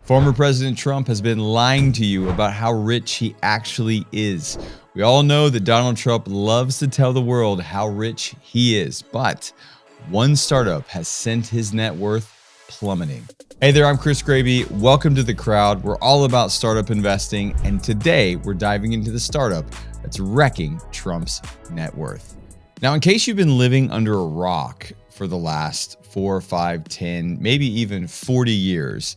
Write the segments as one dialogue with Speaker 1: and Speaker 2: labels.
Speaker 1: Former President Trump has been lying to you about how rich he actually is. We all know that Donald Trump loves to tell the world how rich he is, but one startup has sent his net worth plummeting. Hey there, I'm thecrwd. Welcome to The Crowd. We're all about startup investing, and today we're diving into the startup that's wrecking Trump's net worth. Now, in case you've been living under a rock for the last 4, 5, 10, maybe even 40 years,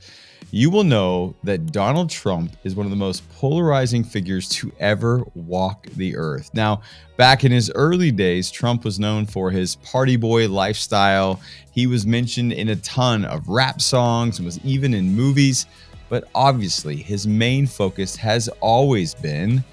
Speaker 1: you will know that Donald Trump is one of the most polarizing figures to ever walk the earth. Now, back in his early days, Trump was known for his party boy lifestyle. He was mentioned in a ton of rap songs and was even in movies. But obviously, his main focus has always been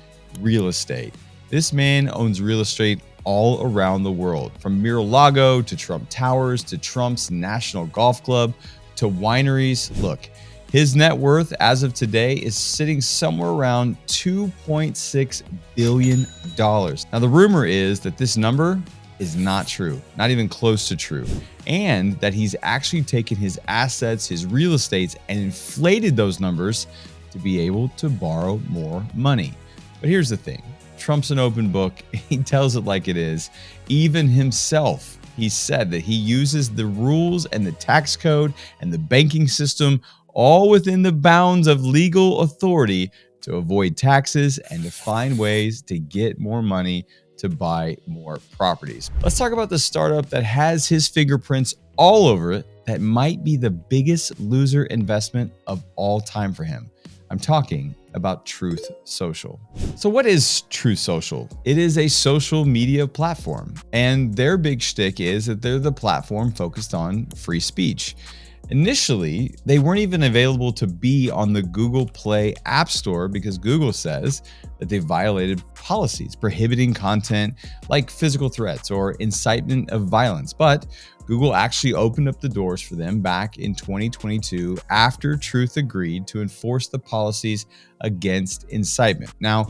Speaker 1: real estate. This man owns real estate all around the world, from Mar-a-Lago to Trump Towers to Trump's National Golf Club to wineries. Look, his net worth as of today is sitting somewhere around $2.6 billion. Now, the rumor is that this number is not true, not even close to true, and that he's actually taken his assets, his real estates, and inflated those numbers to be able to borrow more money. But here's the thing. Trump's an open book. He tells it like it is. Even himself, he said that he uses the rules and the tax code and the banking system all within the bounds of legal authority to avoid taxes and to find ways to get more money to buy more properties. Let's talk about the startup that has his fingerprints all over it that might be the biggest loser investment of all time for him. I'm talking about Truth Social. So what is Truth Social? It is a social media platform, and their big shtick is that they're the platform focused on free speech. Initially, they weren't even available to be on the Google Play App Store because Google says that they violated policies prohibiting content like physical threats or incitement of violence. But Google actually opened up the doors for them back in 2022 after Truth agreed to enforce the policies against incitement. Now,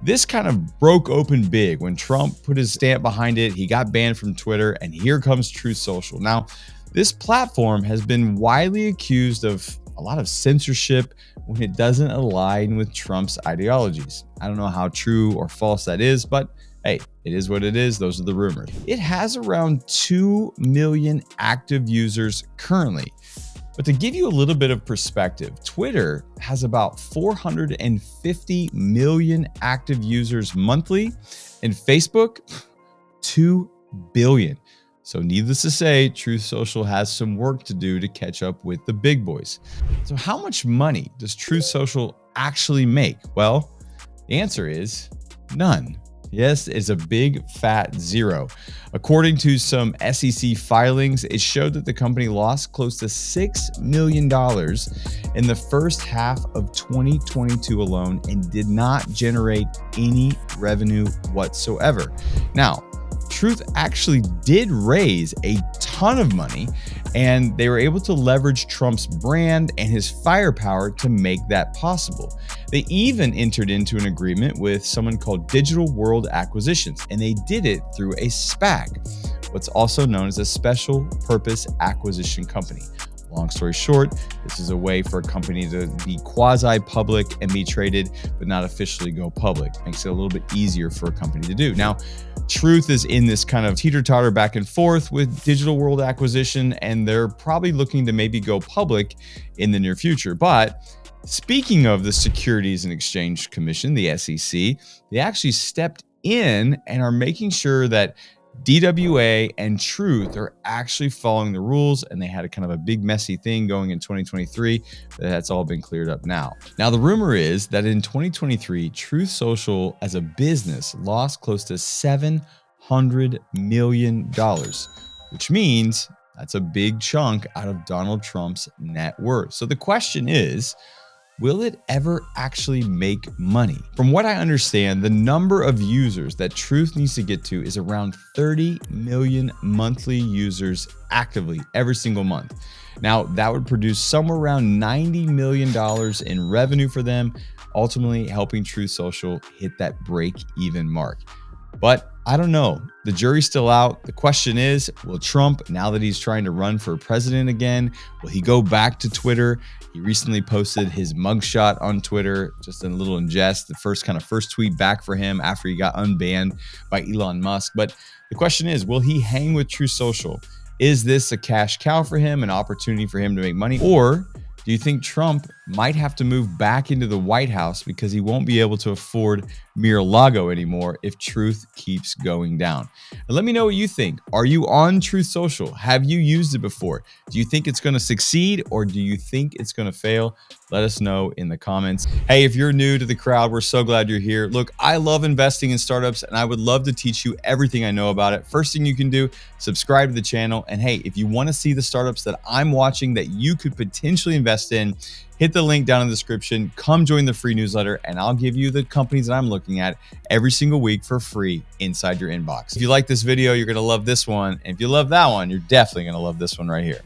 Speaker 1: this kind of broke open big when Trump put his stamp behind it. He got banned from Twitter, and here comes Truth Social. Now, this platform has been widely accused of a lot of censorship when it doesn't align with Trump's ideologies. I don't know how true or false that is, but hey, it is what it is. Those are the rumors. It has around 2 million active users currently. But to give you a little bit of perspective, Twitter has about 450 million active users monthly, and Facebook, 2 billion. So needless to say, Truth Social has some work to do to catch up with the big boys. So how much money does Truth Social actually make? Well, the answer is none. Yes, it's a big fat zero. According to some SEC filings, it showed that the company lost close to $6 million in the first half of 2022 alone and did not generate any revenue whatsoever. Now, Truth actually did raise a ton of money, and they were able to leverage Trump's brand and his firepower to make that possible. They even entered into an agreement with someone called Digital World Acquisitions, and they did it through a SPAC, what's also known as a special purpose acquisition company. Long story short, this is a way for a company to be quasi-public and be traded, but not officially go public. Makes it a little bit easier for a company to do. Now, Truth is in this kind of teeter-totter back and forth with Digital World Acquisition, and they're probably looking to maybe go public in the near future. But speaking of the Securities and Exchange Commission, the SEC, they actually stepped in and are making sure that DWA and Truth are actually following the rules, and they had a kind of a big messy thing going in 2023. That's all been cleared up now. Now, the rumor is that in 2023, Truth Social as a business lost close to $700 million, which means that's a big chunk out of Donald Trump's net worth. So the question is, will it ever actually make money? From what I understand, the number of users that Truth needs to get to is around 30 million monthly users actively every single month. Now, that would produce somewhere around $90 million in revenue for them, ultimately helping Truth Social hit that break-even mark. But I don't know. The jury's still out. The question is, will Trump, now that he's trying to run for president again, will he go back to Twitter? He recently posted his mugshot on Twitter, just in a little in jest, the first tweet back for him after he got unbanned by Elon Musk. But the question is, will he hang with Truth Social? Is this a cash cow for him, an opportunity for him to make money? Or do you think Trump might have to move back into the White House because he won't be able to afford Mar-a-Lago anymore if Truth keeps going down? And let me know what you think. Are you on Truth Social? Have you used it before? Do you think it's going to succeed or do you think it's going to fail? Let us know in the comments. Hey, if you're new to the crowd, we're so glad you're here. Look, I love investing in startups and I would love to teach you everything I know about it. First thing you can do, subscribe to the channel. And hey, if you want to see the startups that I'm watching that you could potentially invest in, hit the link down in the description, come join the free newsletter, and I'll give you the companies that I'm looking at every single week for free inside your inbox. If you like this video, you're going to love this one. And if you love that one, you're definitely going to love this one right here.